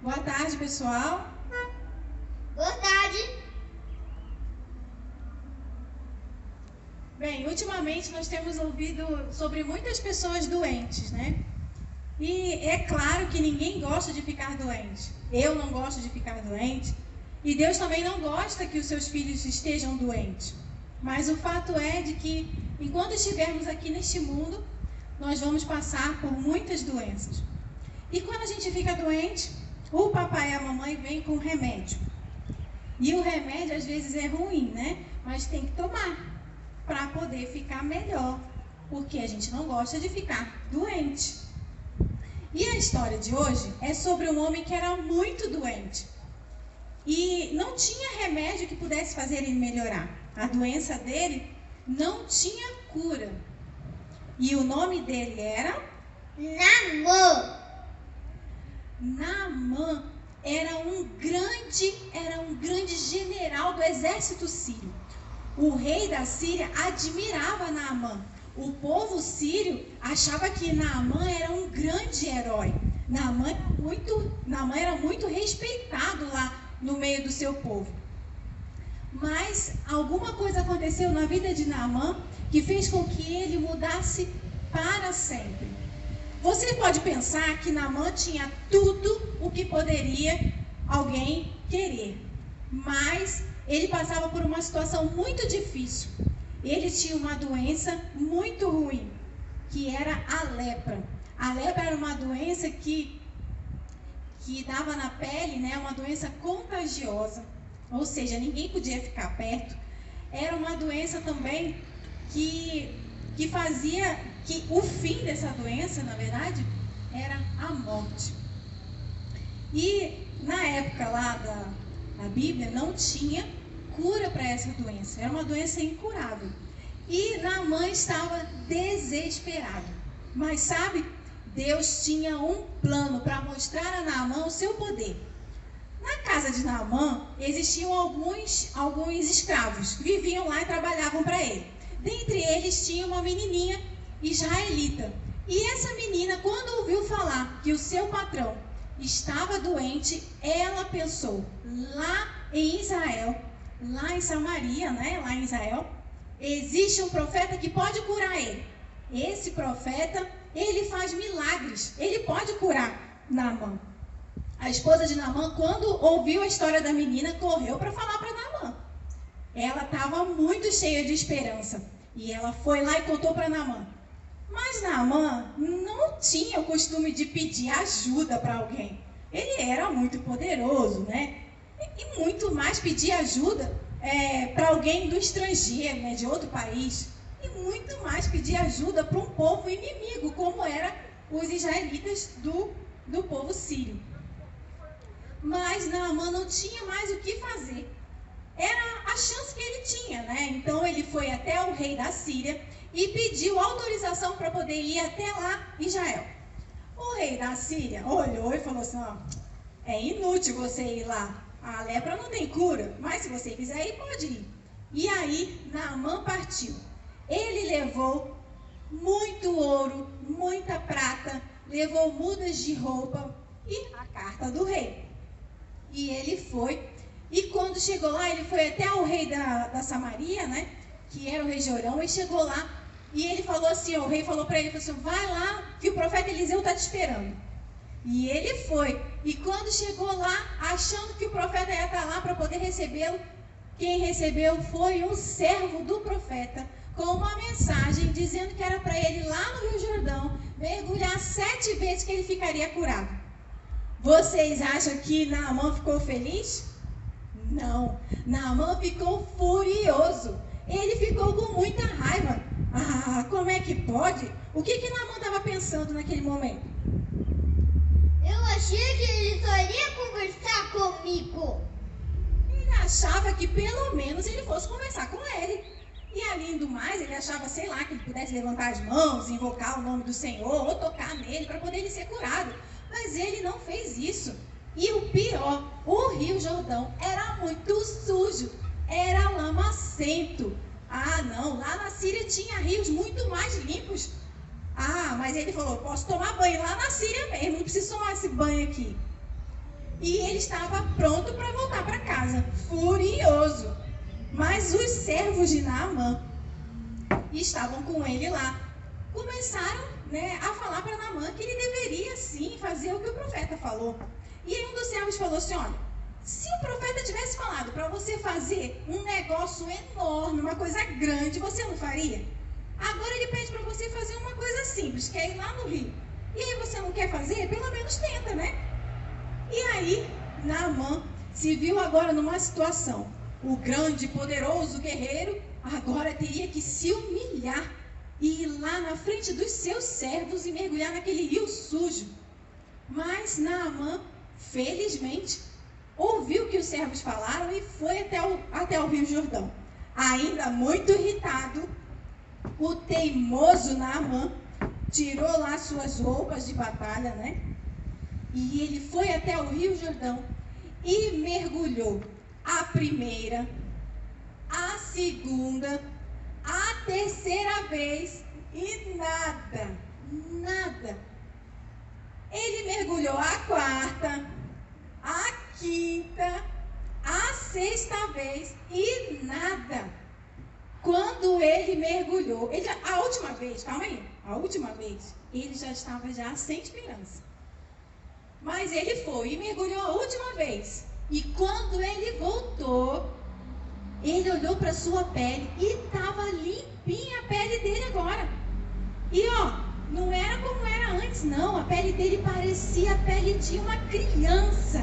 Boa tarde, pessoal. Boa tarde. Bem, ultimamente nós temos ouvido sobre muitas pessoas doentes, né? E é claro que ninguém gosta de ficar doente. Eu não gosto de ficar doente. E Deus também não gosta que os seus filhos estejam doentes. Mas o fato é de que, enquanto estivermos aqui neste mundo, nós vamos passar por muitas doenças. E quando a gente fica doente, o papai e a mamãe vêm com remédio. E o remédio às vezes é ruim, né? Mas tem que tomar para poder ficar melhor. Porque a gente não gosta de ficar doente. E a história de hoje é sobre um homem que era muito doente. E não tinha remédio que pudesse fazer ele melhorar. A doença dele não tinha cura. E o nome dele era Naamã. Naamã. Era um grande general do exército sírio. O rei da Síria admirava Naamã. O povo sírio achava que Naamã era um grande herói. Naamã era muito respeitado lá no meio do seu povo. Mas alguma coisa aconteceu na vida de Naamã que fez com que ele mudasse para sempre. Você pode pensar que Naamã tinha tudo o que poderia alguém querer, mas ele passava por uma situação muito difícil. Ele tinha uma doença muito ruim, que era a lepra. A lepra era uma doença que dava na pele, né, uma doença contagiosa, ou seja, ninguém podia ficar perto. Era uma doença também que fazia que o fim dessa doença, na verdade, era a morte. E na época lá da Bíblia não tinha cura para essa doença, era uma doença incurável. E Naamã estava desesperado. Mas sabe, Deus tinha um plano para mostrar a Naamã o seu poder. Na casa de Naamã existiam alguns escravos que viviam lá e trabalhavam para ele. Dentre eles tinha uma menininha israelita. E essa menina, quando ouviu falar que o seu patrão estava doente, ela pensou: lá em Israel, lá em Samaria, né, lá em Israel, existe um profeta que pode curar ele. Esse profeta, ele faz milagres, ele pode curar Naamã. A esposa de Naamã, quando ouviu a história da menina, correu para falar para Naamã. Ela estava muito cheia de esperança. E ela foi lá e contou para Naamã. Mas Naamã não tinha o costume de pedir ajuda para alguém. Ele era muito poderoso, né? E muito mais pedir ajuda para alguém do estrangeiro, né? De outro país. E muito mais pedir ajuda para um povo inimigo, como eram os israelitas do povo sírio. Mas Naamã não tinha mais o que fazer. Era a chance que ele tinha, né? Então ele foi até o rei da Síria e pediu autorização para poder ir até lá em Israel. O rei da Síria olhou e falou assim: ó, é inútil você ir lá. A lepra não tem cura, mas se você quiser ir, pode ir. E aí Naamã partiu. Ele levou muito ouro, muita prata, levou mudas de roupa e a carta do rei. E ele foi, e quando chegou lá, ele foi até o rei da Samaria, né, que era o rei Jorão, e chegou lá, e ele falou assim, o rei falou para ele, falou assim: vai lá, que o profeta Eliseu está te esperando. E ele foi, e quando chegou lá, achando que o profeta ia estar lá para poder recebê-lo, quem recebeu foi um servo do profeta, com uma mensagem dizendo que era para ele lá no Rio Jordão, mergulhar 7 vezes que ele ficaria curado. Vocês acham que Naamã ficou feliz? Não, Naamã ficou furioso. Ele ficou com muita raiva. Ah, como é que pode? O que Naamã estava pensando naquele momento? Eu achei que ele só iria conversar comigo. Ele achava que pelo menos ele fosse conversar com ele. E além do mais, ele achava, sei lá, que ele pudesse levantar as mãos, invocar o nome do Senhor, ou tocar nele para poder ele ser curado. Mas ele não fez isso. E o pior, o Rio Jordão era muito sujo, era lamacento. Ah, não, lá na Síria tinha rios muito mais limpos. Ah, mas ele falou: posso tomar banho lá na Síria mesmo, não preciso tomar esse banho aqui. e ele estava pronto para voltar para casa, furioso. Mas os servos de Naamã estavam com ele lá. Começaram, a falar para Naamã que ele deveria sim fazer o que o profeta falou. E aí um dos servos falou assim: olha, se o profeta tivesse falado para você fazer um negócio enorme, uma coisa grande, você não faria? Agora ele pede para você fazer uma coisa simples, que é ir lá no rio. E aí você não quer fazer? Pelo menos tenta, né? E aí Naamã se viu agora numa situação. O grande, poderoso guerreiro agora teria que se humilhar e ir lá na frente dos seus servos e mergulhar naquele rio sujo. Mas Naamã, felizmente, ouviu o que os servos falaram e foi até o Rio Jordão. Ainda muito irritado, o teimoso Naamã tirou lá suas roupas de batalha, E ele foi até o Rio Jordão e mergulhou a primeira, a segunda, a terceira vez e nada. Ele mergulhou a quarta, a quinta, a sexta vez e nada. Quando ele mergulhou, a última vez, ele já estava sem esperança. Mas ele foi e mergulhou a última vez. E quando ele voltou, ele olhou para sua pele e estava limpinha a pele dele agora. E não era como era antes, não. A pele dele parecia a pele de uma criança.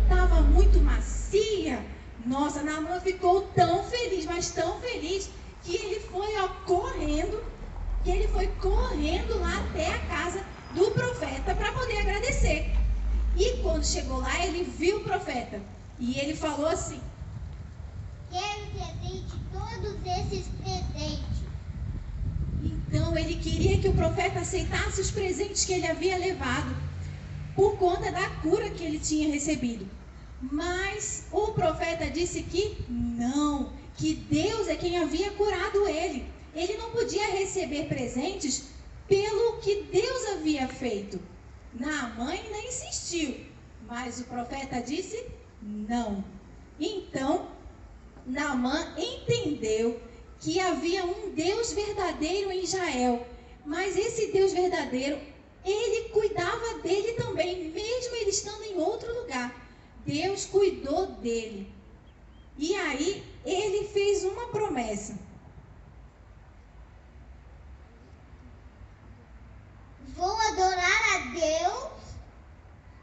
Estava muito macia. Nossa, Naamã ficou tão feliz, mas tão feliz, que ele foi correndo lá até a casa do profeta para poder agradecer. E quando chegou lá, ele viu o profeta. E ele falou assim: quero que aceite todos esses presentes. Então ele queria que o profeta aceitasse os presentes que ele havia levado, por conta da cura que ele tinha recebido. Mas o profeta disse que não, que Deus é quem havia curado ele. Ele não podia receber presentes pelo que Deus havia feito. Naamã ainda insistiu, mas o profeta disse não. Então, Naamã entendeu que havia um Deus verdadeiro em Israel, mas esse Deus verdadeiro, ele cuidava dele também, mesmo ele estando em outro lugar. Deus cuidou dele. E aí, ele fez uma promessa. Vou adorar a Deus,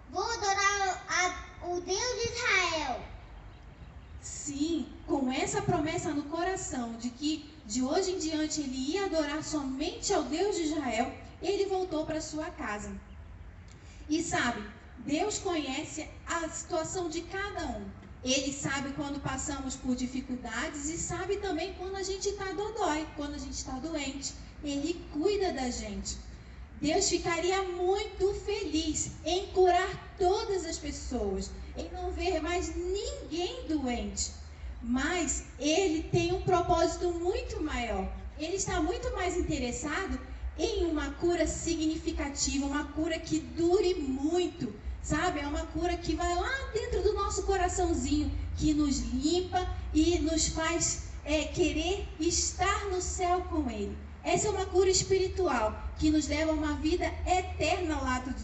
vou adorar o Deus de Israel. Sim, com essa promessa no coração de que de hoje em diante ele ia adorar somente ao Deus de Israel, ele voltou para sua casa. E sabe, Deus conhece a situação de cada um. Ele sabe quando passamos por dificuldades e sabe também quando a gente está dodói, quando a gente está doente. Ele cuida da gente. Deus ficaria muito feliz em curar todas as pessoas, em não ver mais ninguém doente. Mas Ele tem um propósito muito maior. Ele está muito mais interessado em uma cura significativa, uma cura que dure muito, sabe? É uma cura que vai lá dentro do nosso coraçãozinho, que nos limpa e nos faz querer estar no céu com Ele. Essa é uma cura espiritual que nos leva a uma vida eterna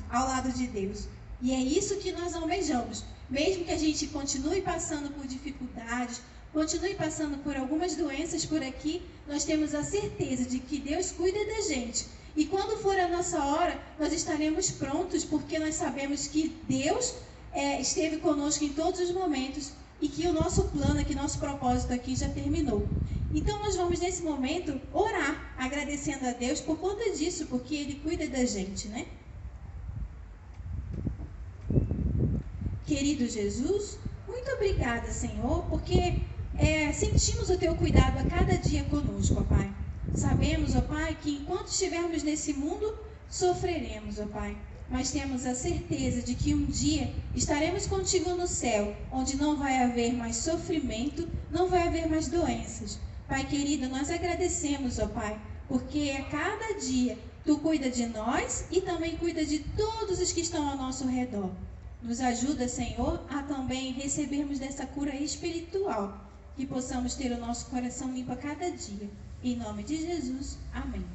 ao lado de Deus. E é isso que nós almejamos. Mesmo que a gente continue passando por dificuldades, continue passando por algumas doenças por aqui, nós temos a certeza de que Deus cuida da gente. E quando for a nossa hora, nós estaremos prontos, porque nós sabemos que Deus esteve conosco em todos os momentos e que o nosso plano, que nosso propósito aqui já terminou. Então nós vamos nesse momento orar, agradecendo a Deus por conta disso, porque Ele cuida da gente, Querido Jesus, muito obrigada, Senhor, porque sentimos o Teu cuidado a cada dia conosco, ó Pai. Sabemos, ó Pai, que enquanto estivermos nesse mundo, sofreremos, ó Pai. Mas temos a certeza de que um dia estaremos contigo no céu, onde não vai haver mais sofrimento, não vai haver mais doenças. Pai querido, nós agradecemos, ó Pai, porque a cada dia Tu cuida de nós e também cuida de todos os que estão ao nosso redor. Nos ajuda, Senhor, a também recebermos dessa cura espiritual, que possamos ter o nosso coração limpo a cada dia. Em nome de Jesus, amém.